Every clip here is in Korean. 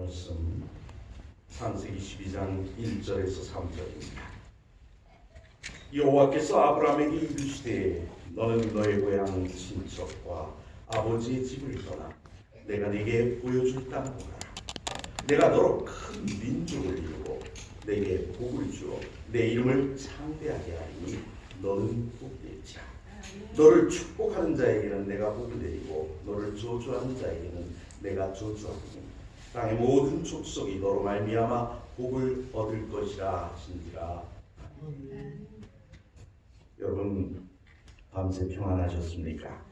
말씀 창세기 12장 1절에서 3절입니다. 여호와께서 아브라함에게 이르시되 너는 너의 고향 친척과 아버지의 집을 떠나 내가 네게 보여줄 땅으로 가라. 내가 너로 큰 민족을 이루고 내게 복을 주어 내 이름을 창대하게 하리니 너는 복될지라. 너를 축복하는 자에게는 내가 복을 내리고 너를 저주하는 자에게는 내가 저주하리니 땅의 모든 족속이 너로 말미암아 복을 얻을 것이라 하신지라. 여러분 밤새 평안하셨습니까?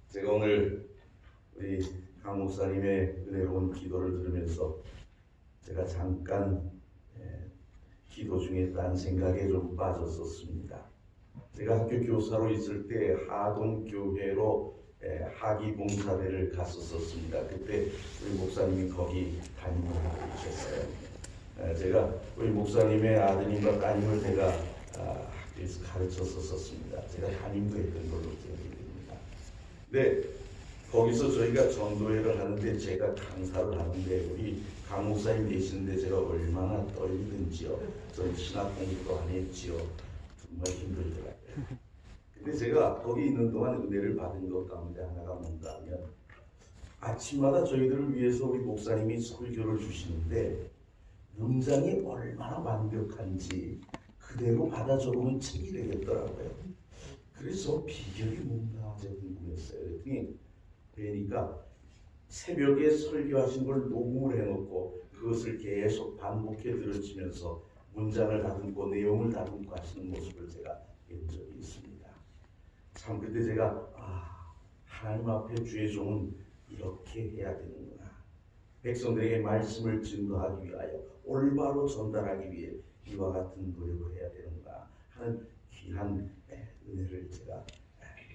제가 오늘 우리 강 목사님의 은혜로운 기도를 들으면서 제가 잠깐 기도 중에 딴 생각에 좀 빠졌었습니다. 제가 학교 교사로 있을 때 하동교회로 하기 봉사대를 갔었습니다. 그때 우리 목사님이 거기 담임을 하고 계셨어요. 제가 우리 목사님의 아드님과 따님을 제가 학교에서 가르쳤었습니다. 제가 담임도 했던 걸로 기억이 됩니다. 네, 거기서 저희가 전도회를 하는데 제가 강사를 하는데 우리 강 목사님 계시는데 제가 얼마나 떨리는지요. 저는 신학 공부도 안 했지요. 정말 힘들더라고요. 근데 제가 거기 있는 동안 은혜를 받은 것 가운데 하나가 뭔가 하면 아침마다 저희들을 위해서 우리 목사님이 설교를 주시는데 문장이 얼마나 완벽한지 그대로 받아 적으면 책이 되겠더라고요. 그래서 비결이 뭔가 제가 궁금했어요. 그랬더니 그러니까 새벽에 설교하신 걸 녹음을 해놓고 그것을 계속 반복해 들으시면서 문장을 다듬고 내용을 다듬고 하시는 모습을 제가 본 적이 있습니다. 참 그때 제가 하나님 앞에 주의 종은 이렇게 해야 되는구나. 백성들에게 말씀을 증거하기 위하여 올바로 전달하기 위해 이와 같은 노력을 해야 되는가 하는 귀한 은혜를 제가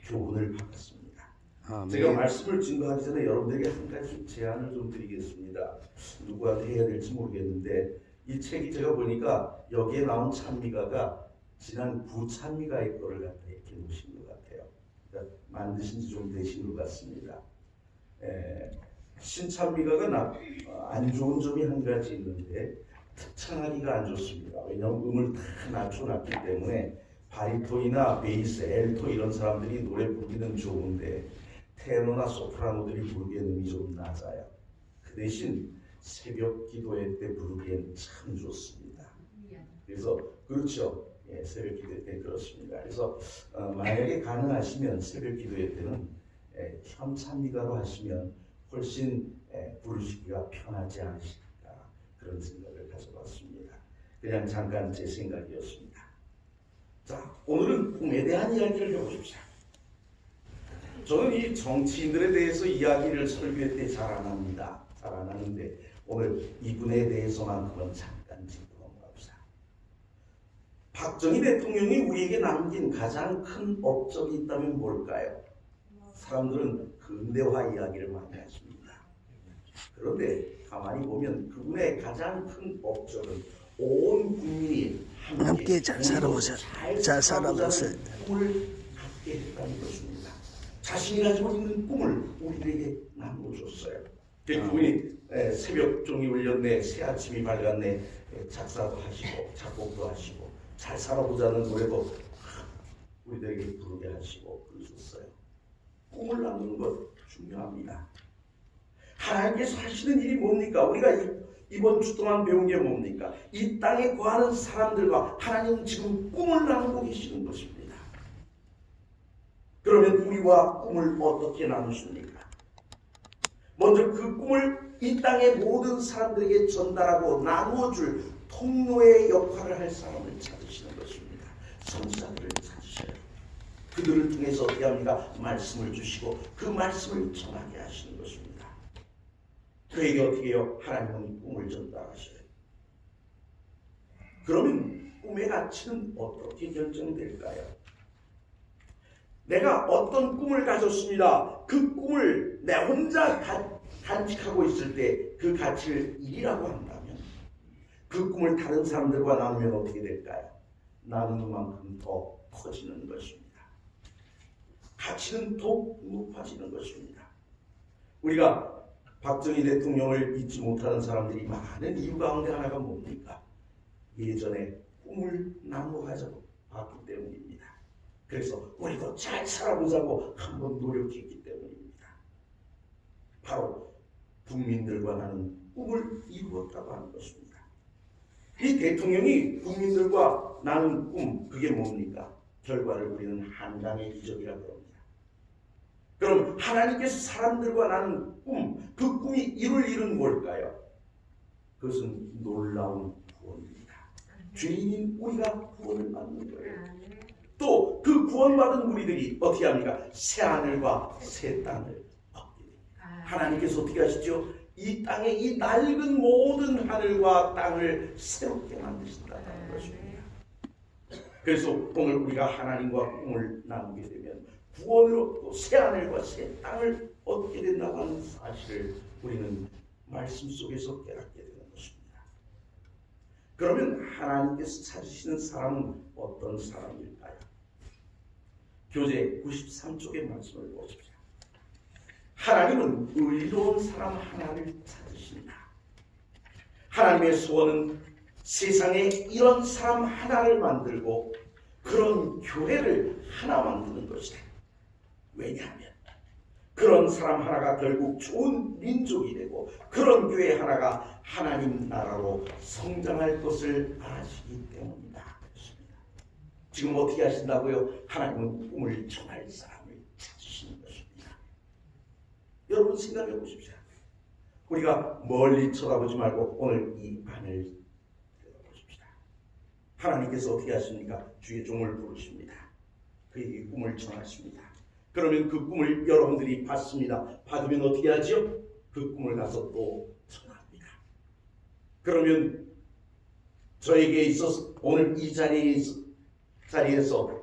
교훈을 받았습니다. 제가 말씀을 증거하기 전에 여러분들에게 한 가지 제안을 좀 드리겠습니다. 누구한테 해야 될지 모르겠는데 이 책이 제가 보니까 여기에 나온 찬미가가 지난 부찬미가의 거를 갖다 이렇게 놓으신 것 같아요. 그러니까 만드신 지 좀 되신 것 같습니다. 신찬미가가 안 좋은 점이 한 가지 있는데 특창하기가 안 좋습니다. 왜냐하면 음을 다 낮춰놨기 때문에 바리톤이나 베이스, 엘토 이런 사람들이 노래 부르기는 좋은데 테너나 소프라노들이 부르기에는 음이 좀 낮아요. 그 대신 새벽 기도회 때 부르기엔 참 좋습니다. 그래서 그렇죠. 새벽 기도회 때 그렇습니다. 그래서 만약에 가능하시면 새벽 기도회 때는 현찬미가로 하시면 훨씬 부르시기가 편하지 않으실까 그런 생각을 가져봤습니다. 그냥 잠깐 제 생각이었습니다. 자, 오늘은 꿈에 대한 이야기를 해보십시오. 저는 이 정치인들에 대해서 이야기를 설교회 때 잘 안 합니다. 잘 안 하는데 오늘 이분에 대해서만큼은 잠깐 짚고 넘어갑시다. 박정희 대통령이 우리에게 남긴 가장 큰 업적이 있다면 뭘까요? 사람들은 근대화 이야기를 많이 하십니다. 그런데 가만히 보면 그분의 가장 큰 업적은 온 국민이 함께 잘 살아보세요. 꿈을 갖게 했다는 것입니다. 자신이 가지고 있는 꿈을 우리들에게 나눠줬어요. 그분이 새벽 종이 울렸네, 새 아침이 밝았네, 작사도 하시고 작곡도 하시고 잘 살아보자는 노래도 우리들에게 부르게 하시고 그러셨어요. 꿈을 나누는 것 중요합니다. 하나님께서 하시는 일이 뭡니까? 우리가 이번 주 동안 배운 게 뭡니까? 이 땅에 거하는 사람들과 하나님은 지금 꿈을 나누고 계시는 것입니다. 그러면 우리와 꿈을 어떻게 나누십니까? 먼저 그 꿈을 이 땅의 모든 사람들에게 전달하고 나누어줄 통로의 역할을 할 사람을 찾으시는 것입니다. 선지자들을 찾으셔요. 그들을 통해서 어떻게 합니까? 말씀을 주시고 그 말씀을 전하게 하시는 것입니다. 그에게 어떻게 해요? 하나님은 꿈을 전달하셔요. 그러면 꿈의 가치는 어떻게 결정될까요? 내가 어떤 꿈을 가졌습니다. 그 꿈을 내 혼자 간직하고 있을 때 그 가치를 일이라고 한다면 그 꿈을 다른 사람들과 나누면 어떻게 될까요? 나누는 만큼 더 커지는 것입니다. 가치는 더욱 높아지는 것입니다. 우리가 박정희 대통령을 잊지 못하는 사람들이 많은 이유 가운데 하나가 뭡니까? 예전에 꿈을 나눠가자고 봤기 때문입니다. 그래서 우리도 잘 살아보자고 한번 노력했기 때문입니다. 바로 국민들과 나는 꿈을 이루었다고 하는 것입니다. 이 대통령이 국민들과 나눈 꿈, 그게 뭡니까? 결과를 우리는 한강의 기적이라고 합니다. 그럼 하나님께서 사람들과 나눈 꿈, 그 꿈이 이룰 일은 뭘까요? 그것은 놀라운 구원입니다. 죄인인 우리가 구원을 받는 거예요. 또 그 구원받은 우리들이 어떻게 합니까? 새 하늘과 새 땅을 얻게 됩니다. 하나님께서 어떻게 하시죠? 이 땅에 이 낡은 모든 하늘과 땅을 새롭게 만드신다는 것입니다. 그래서 오늘 우리가 하나님과 꿈을 나누게 되면 구원으로 또 새 하늘과 새 땅을 얻게 된다고 하는 사실을 우리는 말씀 속에서 깨닫게 되는 것입니다. 그러면 하나님께서 찾으시는 사람은 어떤 사람일까요? 교재 93쪽의 말씀을 보십시오. 하나님은 의로운 사람 하나를 찾으신다. 하나님의 소원은 세상에 이런 사람 하나를 만들고 그런 교회를 하나 만드는 것이다. 왜냐하면 그런 사람 하나가 결국 좋은 민족이 되고 그런 교회 하나가 하나님 나라로 성장할 것을 아시기 때문이다. 그렇습니다. 지금 어떻게 하신다고요? 하나님은 꿈을 전할 사람을 찾으시는 것입니다. 여러분 생각해 보십시오. 우리가 멀리 쳐다보지 말고 오늘 이 안을 들어보십시다. 하나님께서 어떻게 하십니까? 주의 종을 부르십니다. 그에게 꿈을 전하십니다. 그러면 그 꿈을 여러분들이 받습니다. 받으면 어떻게 하죠? 그 꿈을 가서 또 전합니다. 그러면 저에게 있어서 오늘 이 자리에서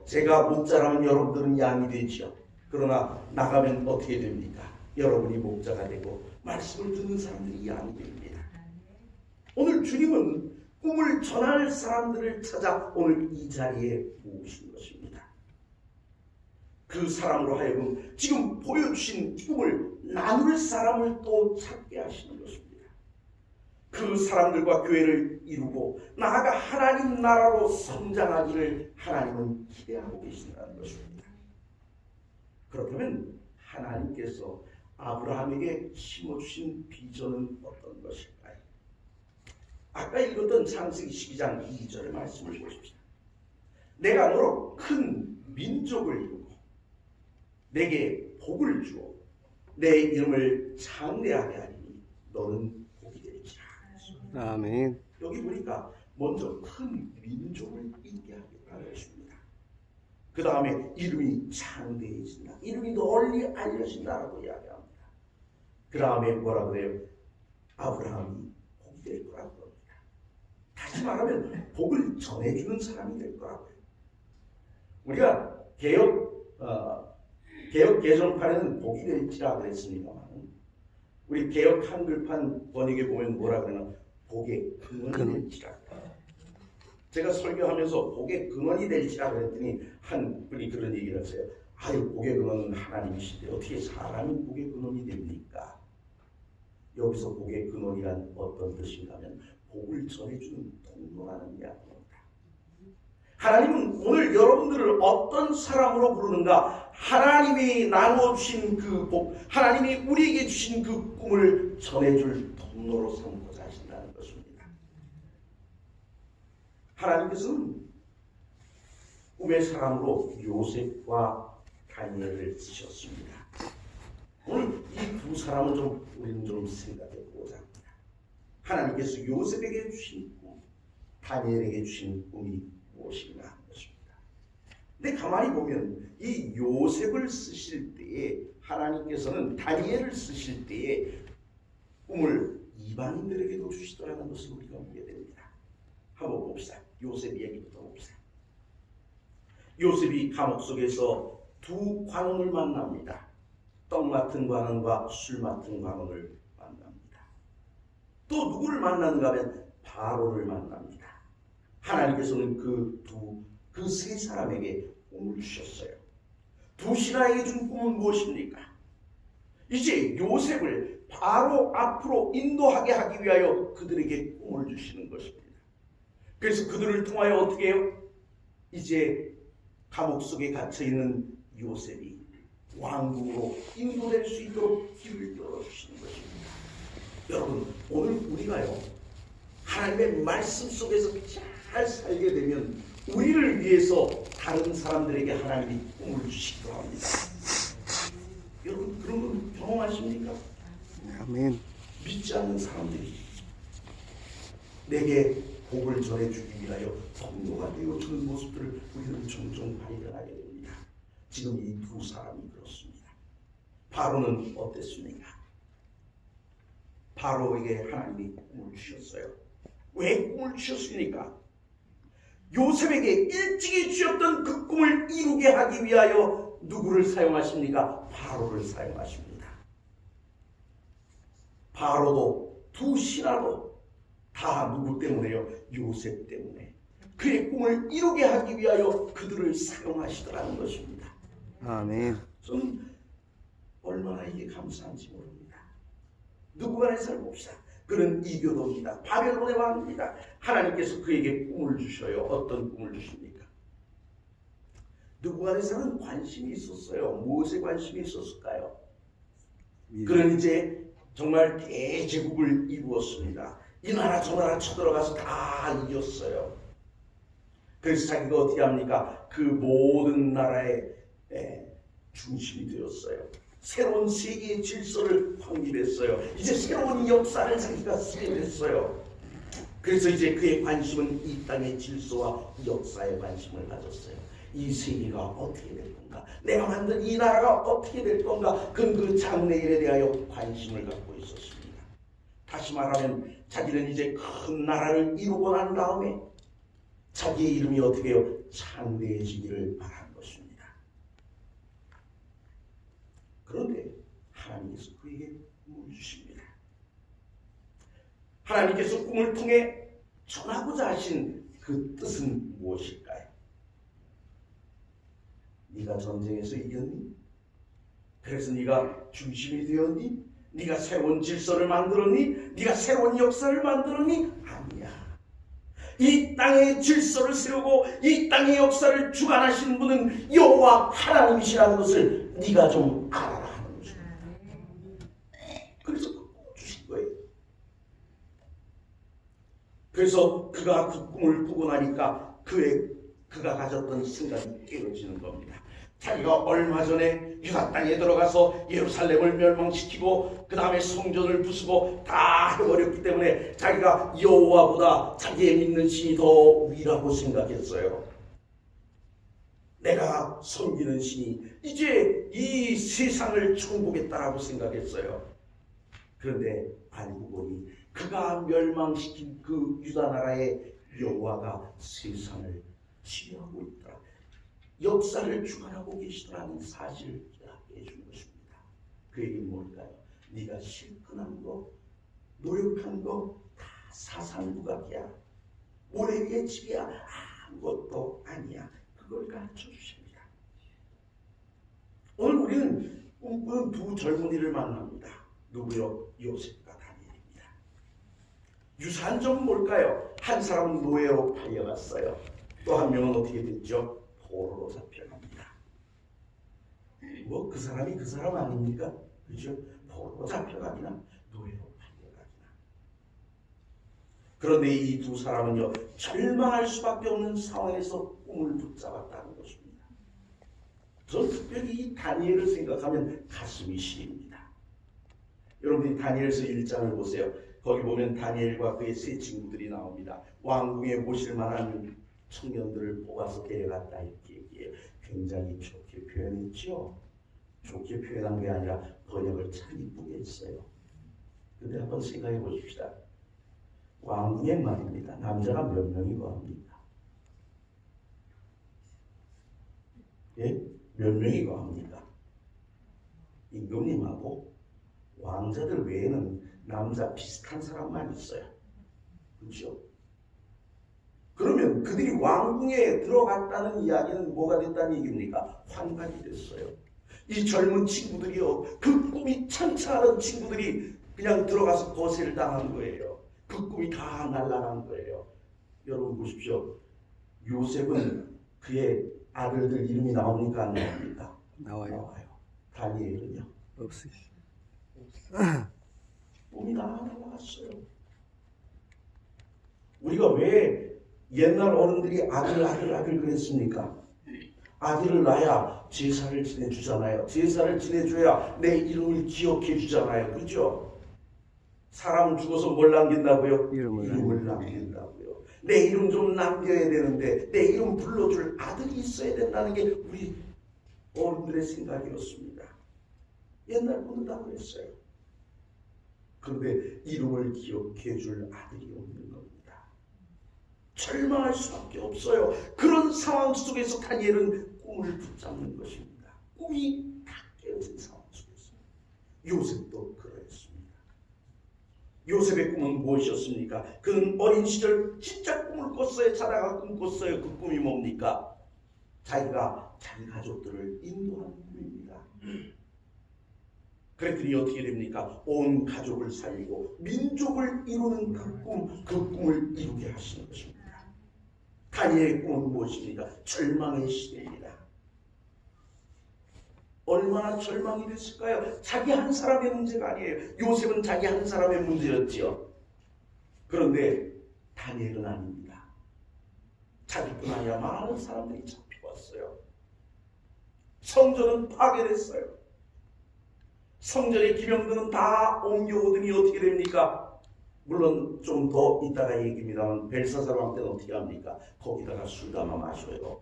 제가 목자라면 여러분들은 양이 되죠. 그러나 나가면 어떻게 됩니까? 여러분이 목자가 되고 말씀을 듣는 사람들이 양이 됩니다. 오늘 주님은 꿈을 전할 사람들을 찾아 오늘 이 자리에 모으신 것입니다. 그 사람으로 하여금 지금 보여주신 꿈을 나눌 사람을 또 찾게 하시는 것입니다. 그 사람들과 교회를 이루고 나아가 하나님 나라로 성장하기를 하나님은 기대하고 계신다는 것입니다. 그렇다면 하나님께서 아브라함에게 심어주신 비전은 어떤 것일까요? 아까 읽었던 창세기 12장 2절의 말씀을 보십시오. 내가 너로 큰 민족을 이루고 내게 복을 주어 내 이름을 창대하게 하리니 너는 복이 되리라. 아멘. 여기 보니까 먼저 큰 민족을 있게 하겠다는 것입니다. 그 다음에 이름이 창대해진다. 이름이 널리 알려진다라고 이야기합니다. 그 다음에 뭐라 그래요? 아브라함이 복이 될 거라고 합니다. 다시 말하면 복을 전해주는 사람이 될 거라고요. 우리가 개혁 개정판에는 복이 될지라 그랬습니다만 우리 개혁 한글판 번역에 보면 뭐라 그러나 복의 근원이 될지라. 제가 설교하면서 복의 근원이 될지라 그랬더니 한 분이 그런 얘기를 했어요. 아유, 복의 근원은 하나님이신데 어떻게 사람이 복의 근원이 됩니까? 여기서 복의 근원이란 어떤 뜻인가 하면 복을 전해주는 통로라는 이야기입니다. 하나님은 오늘 여러분들을 어떤 사람으로 부르는가? 하나님이 나눠주신 그 복, 하나님이 우리에게 주신 그 꿈을 전해줄 통로로 삼고자 하신다는 것입니다. 하나님께서는 꿈의 사람으로 요셉과 다니엘을 쓰셨습니다. 오늘 이 두 사람을 우리는 좀 생각해 보자 합니다. 하나님께서 요셉에게 주신 꿈, 다니엘에게 주신 꿈이 무엇인가 하는 것입니다. 근데 가만히 보면 이 요셉을 쓰실 때에 하나님께서는 다니엘을 쓰실 때에 꿈을 이방인들에게도 주시더라는 것을 우리가 보게 됩니다. 한번 봅시다. 요셉 얘기부터 봅시다. 요셉이 감옥 속에서 두 관원을 만납니다. 떡 맡은 관원과 술 맡은 관원을 만납니다. 또 누구를 만나는가 하면 바로를 만납니다. 하나님께서는 그 세 사람에게 꿈을 주셨어요. 두 신하에게 준 꿈은 무엇입니까? 이제 요셉을 바로 앞으로 인도하게 하기 위하여 그들에게 꿈을 주시는 것입니다. 그래서 그들을 통하여 어떻게 해요? 이제 감옥 속에 갇혀있는 요셉이 왕궁으로 인도될 수 있도록 길을 열어주시는 것입니다. 여러분, 오늘 우리가요, 하나님의 말씀 속에서 잘 살게 되면 우리를 위해서 다른 사람들에게 하나님이 꿈을 주시기도 합니다. 여러분, 그런 건 경험하십니까? 아멘. 믿지 않는 사람들이 내게 복을 전해주기 위하여 통로가 되어주는 모습들을 우리는 종종 발견하게 됩니다. 지금 이 두 사람이 그렇습니다. 바로는 어땠습니까? 바로에게 하나님이 꿈을 주셨어요. 왜 꿈을 주셨습니까? 요셉에게 일찍이 주셨던 그 꿈을 이루게 하기 위하여 누구를 사용하십니까? 바로를 사용하십니다. 바로도 두 신하도 다 누구 때문에요? 요셉 때문에. 그의 꿈을 이루게 하기 위하여 그들을 사용하시더라는 것입니다. 아멘. 저는 얼마나 이게 감사한지 모릅니다. 누구간에 살봅시다. 그는 이교도입니다. 바벨론의 왕입니다. 하나님께서 그에게 꿈을 주셔요. 어떤 꿈을 주십니까? 누구간에서는 관심이 있었어요. 무엇에 관심이 있었을까요? 그는 이제 정말 대제국을 이루었습니다. 이 나라 저 나라 쳐들어가서 다 이겼어요. 그래서 자기가 어떻게 합니까? 그 모든 나라의 중심이 되었어요. 새로운 세계의 질서를 확립했어요. 이제 새로운 역사를 자기가 쓰게 됐어요. 그래서 이제 그의 관심은 이 땅의 질서와 역사에 관심을 가졌어요. 이 세계가 어떻게 될 건가? 내가 만든 이 나라가 어떻게 될 건가? 그는 그 장래일에 대하여 관심을 갖고 있었습니다. 다시 말하면 자기는 이제 큰 나라를 이루고 난 다음에 자기의 이름이 어떻게 해요? 창대해지기를 바란 것입니다. 그런데 하나님께서 그에게 꿈을 주십니다. 하나님께서 꿈을 통해 전하고자 하신 그 뜻은 무엇일까요? 네가 전쟁에서 이겼니? 그래서 네가 중심이 되었니? 네가 새로운 질서를 만들었니? 네가 새로운 역사를 만들었니? 아니야. 이 땅의 질서를 세우고 이 땅의 역사를 주관하시는 분은 여호와 하나님이시라는 것을 네가 좀 알아라 하는 것입니다. 그래서 꿈을 주신 거예요. 그래서 그가 그 꿈을 꾸고 나니까 그가 가졌던 생각이 깨어지는 겁니다. 자기가 얼마 전에 유다 땅에 들어가서 예루살렘을 멸망시키고 그 다음에 성전을 부수고 다 해버렸기 때문에 자기가 여호와보다 자기의 믿는 신이 더 위라고 생각했어요. 내가 섬기는 신이 이제 이 세상을 천국했다라고 생각했어요. 그런데 알고 보니 그가 멸망시킨 그 유다 나라의 여호와가 세상을 지배하고 있다. 역사를 주관하고 계시더라는 사실을 깨닫게 해준 것입니다. 그 얘기는 뭘까요? 네가 실천한 거, 노력한 거 다 사상부각이야. 모래 위의 집이야. 아무것도 아니야. 그걸 가르쳐 주십니다. 오늘 우리는 꿈꾸는 두 젊은이를 만납니다. 누구요? 요셉과 다니엘입니다. 유사한 점은 뭘까요? 한 사람은 노예로 팔려갔어요. 또 한 명은 어떻게 됐죠? 포로로 잡혀갑니다. 뭐 그 사람이 그 사람 아닙니까? 그죠? 포로로 잡혀가기나 노예로 팔려가기나. 그런데 이 두 사람은요, 절망할 수밖에 없는 상황에서 꿈을 붙잡았다는 것입니다. 저는 특별히 이 다니엘을 생각하면 가슴이 시립니다. 여러분이 다니엘서 1장을 보세요. 거기 보면 다니엘과 그의 세 친구들이 나옵니다. 왕궁에 모실 만한 청년들을 뽑아서 데려갔다 이렇게 얘기해요. 굉장히 좋게 표현했죠. 좋게 표현한 게 아니라 번역을 참 이쁘게 했어요. 근데 한번 생각해 보십시다. 왕궁에 말입니다. 남자가 몇 명이 거합니까? 예? 몇 명이 거합니까? 임금님하고 왕자들 외에는 남자 비슷한 사람만 있어요. 그렇죠? 그러면 그들이 왕궁에 들어갔다는 이야기는 뭐가 됐다는 얘기입니까? 환각이 됐어요. 이 젊은 친구들이요, 그 꿈이 찬찬하던 친구들이 그냥 들어가서 거세를 당한 거예요. 그 꿈이 다 날아간 거예요. 여러분 보십시오. 요셉은 그의 아들들 이름이 나옵니까 안 나옵니까? 나와요. 다니엘은요? 없어요. 꿈이 다 날아갔어요. 우리가 왜 옛날 어른들이 아들 그랬습니까? 아들을 낳아야 제사를 지내주잖아요. 제사를 지내줘야 내 이름을 기억해 주잖아요. 그렇죠? 사람 죽어서 뭘 남긴다고요? 이름을 남긴다고요. 내 이름 좀 남겨야 되는데 내 이름 불러줄 아들이 있어야 된다는 게 우리 어른들의 생각이었습니다. 옛날 분들 다 그랬어요. 그런데 이름을 기억해 줄 아들이 없는 겁니다. 절망할 수밖에 없어요. 그런 상황 속에서 다니엘은 꿈을 붙잡는 것입니다. 꿈이 다 깨어진 상황 속에서. 요셉도 그러했습니다. 요셉의 꿈은 무엇이었습니까? 그는 어린 시절 진짜 꿈을 꿨어요. 자다가 꿈 꿨어요. 그 꿈이 뭡니까? 자기가 자기 가족들을 인도하는 꿈입니다. 그랬더니 어떻게 됩니까? 온 가족을 살리고 민족을 이루는 그 꿈을 이루게 하시는 것입니다. 다니엘의 꿈은 무엇입니까? 절망의 시대입니다. 얼마나 절망이 됐을까요? 자기 한 사람의 문제가 아니에요. 요셉은 자기 한 사람의 문제였지요. 그런데 다니엘은 아닙니다. 자기뿐 아니라 많은 사람들이 잡혀왔어요. 성전은 파괴됐어요. 성전의 기명들은 다 옮겨오더니 어떻게 됩니까? 물론 좀 더 이따가 얘기입니다만 벨사살 왕 때는 어떻게 합니까? 거기다가 술 담아 마셔요.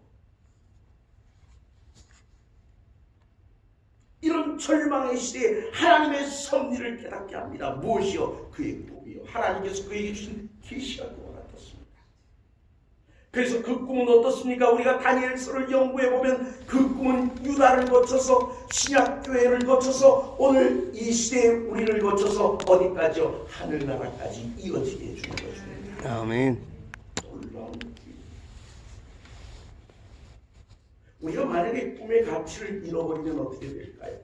이런 절망의 시대에 하나님의 섭리를 깨닫게 합니다. 무엇이요? 그의 꿈이요. 하나님께서 그에게 주신 계시가 그와 같았습니다. 그래서 그 꿈은 어떻습니까? 우리가 다니엘서를 연구해 보면 그 꿈은 유다를 거쳐서 신약교회를 거쳐서 오늘 이 시대에 우리를 거쳐서 어디까지요? 하늘나라까지 이어지게 해주는 것입니다. 아멘. 놀라운 꿈. 우리가 만약에 꿈의 가치를 잃어버리면 어떻게 될까요?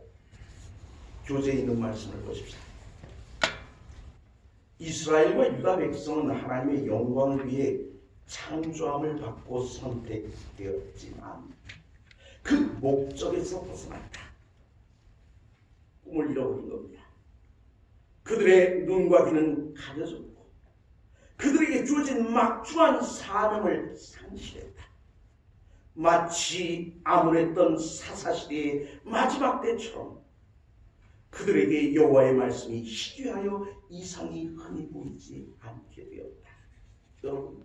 교재에 있는 말씀을 보십시오. 이스라엘과 유다 백성은 하나님의 영광을 위해 창조함을 받고 선택되었지만 그 목적에서 벗어났다. 꿈을 잃어버린 겁니다. 그들의 눈과 귀는 가려졌고 그들에게 주어진 막중한 사명을 상실했다. 마치 암울했던 사사시대의 마지막 때처럼 그들에게 여호와의 말씀이 희귀하여 이상이 흔히 보이지 않게 되었다. 여러분,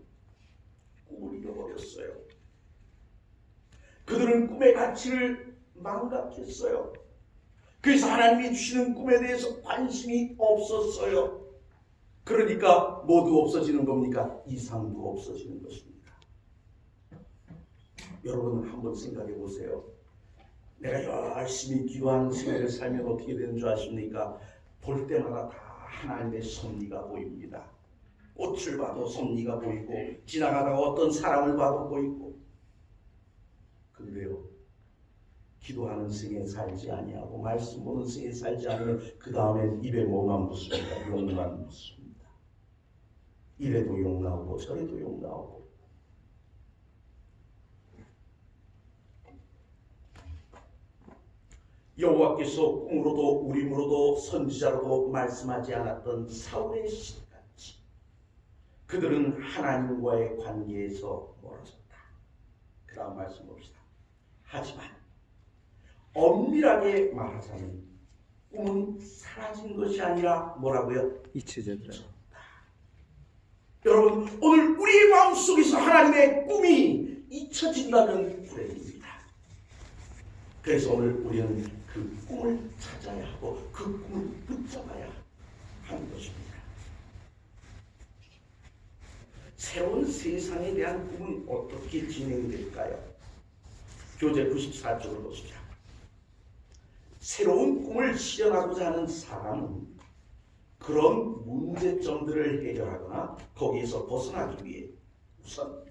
꿈을 잃어버렸어요. 그들은 꿈의 가치를 망각했어요. 그래서 하나님이 주시는 꿈에 대해서 관심이 없었어요. 그러니까 모두 없어지는 겁니까? 이상도 없어지는 것입니다. 여러분 한번 생각해 보세요. 내가 열심히 기도하는 생활을 살면 어떻게 되는 줄 아십니까? 볼 때마다 다 하나님의 섭리가 보입니다. 꽃을 봐도 섭리가 보이고 지나가다가 어떤 사람을 봐도 보이고. 그런데요, 기도하는 생에 살지 아니하고 말씀 보는 생에 살지 않으면 그 다음엔 입에 뭐만 묻습니다. 욕만 묻습니다. 이래도 욕 나오고 저래도 욕 나오고. 여호와께서 꿈으로도 우림으로도 선지자로도 말씀하지 않았던 사울의 시대같이 그들은 하나님과의 관계에서 멀어졌다. 그 다음 말씀 봅시다. 하지만 엄밀하게 말하자면 꿈은 사라진 것이 아니라 뭐라고요? 잊혀졌다. 여러분, 오늘 우리의 마음속에서 하나님의 꿈이 잊혀진다면 불행입니다. 그래서 오늘 우리는 그 꿈을 찾아야 하고 그 꿈을 붙잡아야 하는 것입니다. 새로운 세상에 대한 꿈은 어떻게 진행될까요? 교재 94쪽을 보십시오. 새로운 꿈을 실현하고자 하는 사람은 그런 문제점들을 해결하거나 거기에서 벗어나기 위해 우선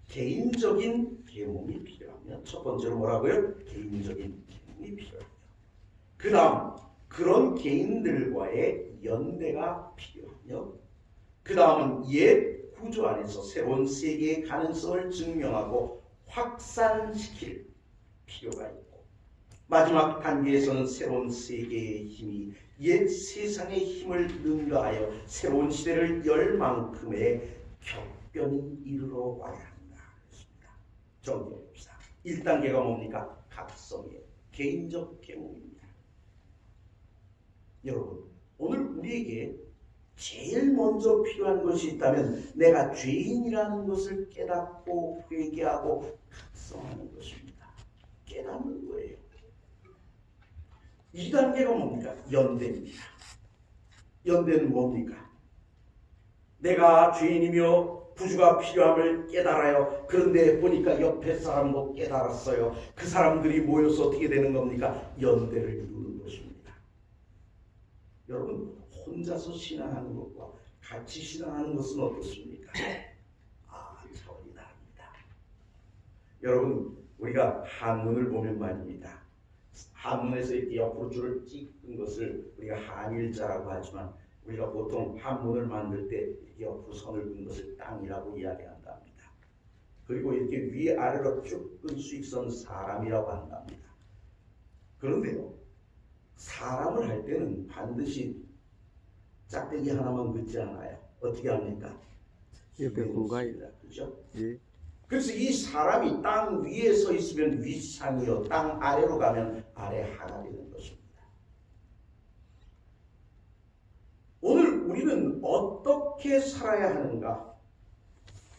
개인적인 계몽이 필요하며, 첫 번째로 뭐라고요? 개인적인 계몽이 필요하며, 그 다음 그런 개인들과의 연대가 필요하며, 그 다음은 옛 구조 안에서 새로운 세계의 가능성을 증명하고 확산시킬 필요가 있고, 마지막 단계에서는 새로운 세계의 힘이 옛 세상의 힘을 능가하여 새로운 시대를 열 만큼의 격변이 이르러 와야 한다. 그렇습니다. 정리해봅시다. 1단계가 뭡니까? 각성의 개인적 계몽입니다. 여러분, 오늘 우리에게 제일 먼저 필요한 것이 있다면 내가 죄인이라는 것을 깨닫고 회개하고 각성하는 것입니다. 깨닫는 거예요. 2단계가 뭡니까? 연대입니다. 연대는 뭡니까? 내가 죄인이며 부주가 필요함을 깨달아요. 그런데 보니까 옆에 사람도 깨달았어요. 그 사람들이 모여서 어떻게 되는 겁니까? 연대를 이루는 것입니다. 여러분, 혼자서 신앙하는 것과 같이 신앙하는 것은 어떻습니까? 차원이 다릅니다. 여러분, 우리가 한문을 보면 말입니다. 한문에서 이렇게 옆으로 줄을 찍은 것을 우리가 한일자라고 하지만, 우리가 보통 한문을 만들 때 옆으로 선을 긋은 것을 땅이라고 이야기한답니다. 그리고 이렇게 위아래로 쭉 끈 수익선 사람이라고 한답니다. 그런데요, 사람을 할 때는 반드시 짝대기 하나만 긋지 않아요. 어떻게 합니까? 옆에 공간이. 그렇죠? 예. 그래서 이 사람이 땅 위에 서 있으면 위상이요, 땅 아래로 가면 아래 하가 되는 것입니다. 오늘 우리는 어떻게 살아야 하는가?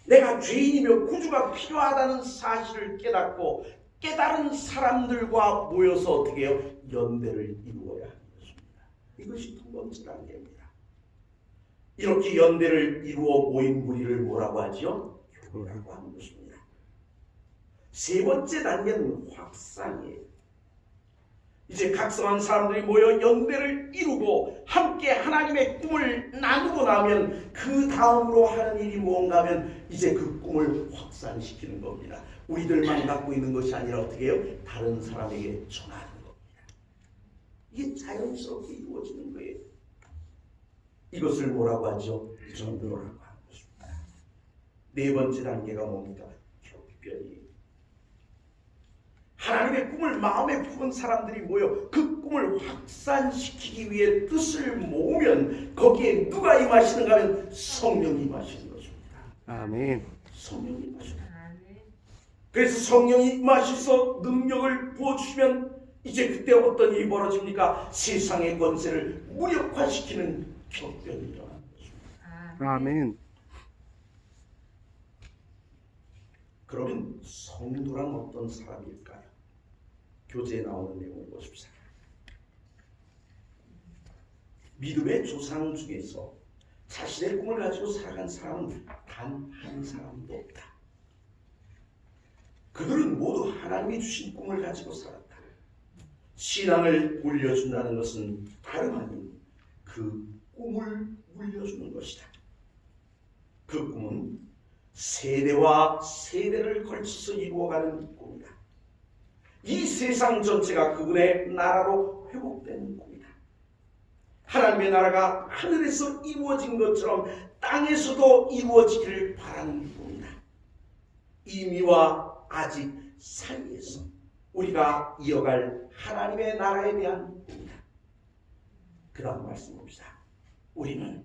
내가 죄인이며 구주가 필요하다는 사실을 깨닫고 깨달은 사람들과 모여서 어떻게 해요? 연대를 이루어야 하는 것입니다. 이것이 두 번째 단계입니다. 이렇게 연대를 이루어 모인 무리를 뭐라고 하죠? 교회라고 하는 것입니다. 세 번째 단계는 확산이에요. 이제 각성한 사람들이 모여 연대를 이루고 함께 하나님의 꿈을 나누고 나면 그 다음으로 하는 일이 무언가 하면 이제 그 꿈을 확산시키는 겁니다. 우리들만 갖고 있는 것이 아니라 어떻게 해요? 다른 사람에게 전하는 겁니다. 이게 자연스럽게 이루어지는 거예요. 이것을 뭐라고 하죠? 전도라고 하는 것입니다. 네 번째 단계가 뭡니까? 격변이에요. 하나님의 꿈을 마음에 품은 사람들이 모여 그 꿈을 확산시키기 위해 뜻을 모으면 거기에 누가 임하시는가 하면 성령이 임하시는 것입니다. 아멘. 성령이 임하시는 것입니다. 그래서 성령이 임하셔서 능력을 부어주시면 이제 그때 어떤 일이 벌어집니까? 세상의 권세를 무력화시키는 격변이 일어나는 것입니다. 아멘. 그러면 성도란 어떤 사람일까요? 교재에 나오는 내용을 보십시오. 믿음의 조상 중에서 자신의 꿈을 가지고 살아간 사람은 단 한 사람도 없다. 그들은 모두 하나님이 주신 꿈을 가지고 살았다. 신앙을 물려준다는 것은 다름 아닌 그 꿈을 물려주는 것이다. 그 꿈은 세대와 세대를 걸쳐서 이루어가는 꿈이다. 이 세상 전체가 그분의 나라로 회복되는 꿈이다. 하나님의 나라가 하늘에서 이루어진 것처럼 땅에서도 이루어지기를 바라는 꿈이다. 이미와 아직 사이에서 우리가 이어갈 하나님의 나라에 대한 꿈이다. 그 다음 말씀 봅시다. 우리는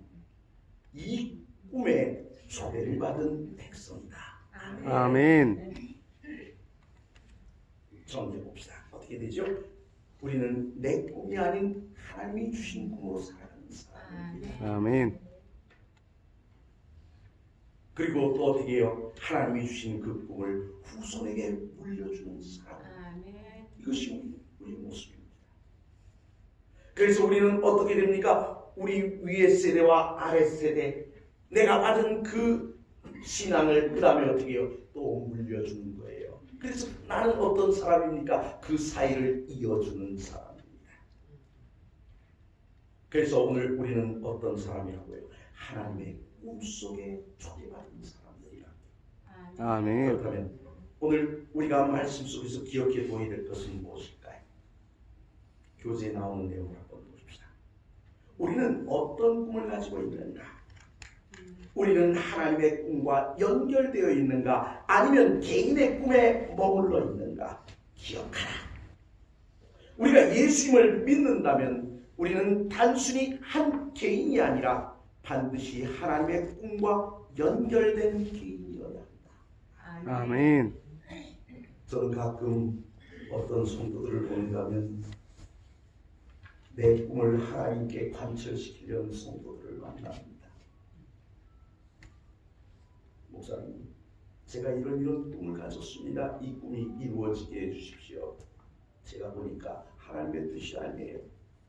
이 꿈에 초대를 받은 백성이다. 아멘. 정리해 봅시다. 어떻게 되죠? 우리는 내 꿈이 아닌 하나님이 주신 꿈으로 살아가는 사람입니다. 아멘. 그리고 또 어떻게 해요? 하나님이 주신 그 꿈을 후손에게 물려주는 사람. 이것이 우리의 모습입니다. 그래서 우리는 어떻게 됩니까? 우리 위의 세대와 아래 세대, 내가 받은 그 신앙을 그 다음에 어떻게 해요? 또 물려주는 거예요. 그래서 나는 어떤 사람입니까? 그 사이를 이어주는 사람입니다. 그래서 오늘 우리는 어떤 사람이라고요? 하나님의 꿈속에 초대받은 사람들이라고. 아멘. 그렇다면 오늘 우리가 말씀 속에서 기억해 보아야 될 것은 무엇일까요? 교재에 나오는 내용을 한번 보십시오. 우리는 어떤 꿈을 가지고 있는가? 우리는 하나님의 꿈과 연결되어 있는가? 아니면 개인의 꿈에 머물러 있는가? 기억하라. 우리가 예수님을 믿는다면 우리는 단순히 한 개인이 아니라 반드시 하나님의 꿈과 연결된 개인이어야 한다. 아멘. 저는 가끔 어떤 성도들을 보는가면 내 꿈을 하나님께 관철시키려는 성도들을 만납니다. 목사님, 제가 이런 꿈을 가졌습니다. 이 꿈이 이루어지게 해주십시오. 제가 보니까 하나님의 뜻이 아니에요.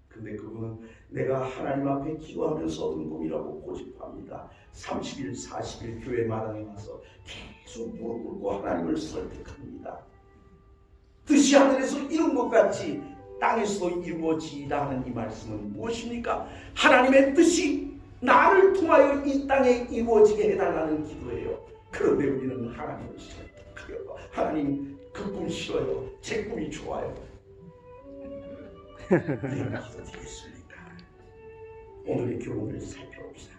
근데 그분은 내가 하나님 앞에 기도하면서 얻은 꿈이라고 고집합니다. 30일, 40일 교회 마당에 와서 계속 무릎 꿇고 하나님을 설득합니다. 뜻이 하늘에서 이룬 것 같이 땅에서도 이루어지이다 하는 이 말씀은 무엇입니까? 하나님의 뜻이 나를 통하여 이 땅에 이루어지게 해달라는 기도예요. 그런데 우리는 하나님을 설득하려고, 하나님 그 꿈 싫어요. 제 꿈이 좋아요. 이런 기도 되겠습니까? 오늘의 교훈을 살펴봅시다.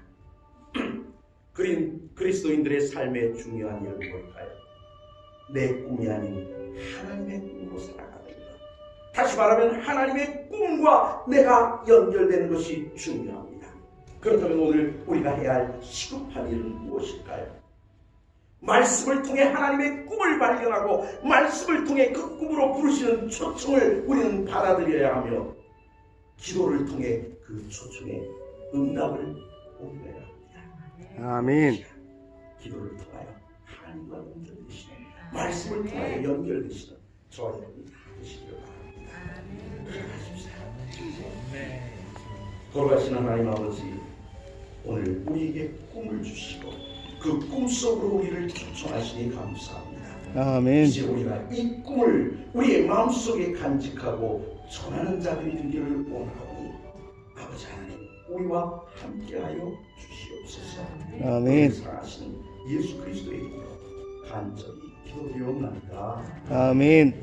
그리스도인들의 삶의 중요한 일은 뭘까요? 내 꿈이 아닌 하나님의 꿈으로 살아가는 것. 다시 말하면 하나님의 꿈과 내가 연결되는 것이 중요합니다. 그렇다면 오늘 우리가 해야 할 시급한 일은 무엇일까요? 말씀을 통해 하나님의 꿈을 발견하고 말씀을 통해 그 꿈으로 부르시는 초청을 우리는 받아들여야 하며 기도를 통해 그 초청에 응답을 옮겨야 합니다. 아멘. 기도를 통하여 하나님과 연결되시는, 말씀을 통하여 연결되시는 저와 여러분이 다 되시기를 바랍니다. 기도하십시다. 걸어가시는 하나님 아버지, 오늘 우리에게 꿈을 주시고 그 꿈속으로 우리를 초청하시니 감사합니다. 아멘. 이제 우리가 이 꿈을 우리의 마음속에 간직하고 전하는 자들이 되기를 원하오니 아버지 하나님, 우리와 함께하여 주시옵소서. 아멘. 사랑하시는 예수 그리스도의 이름으로 간절히 기도드리옵나이다. 아멘.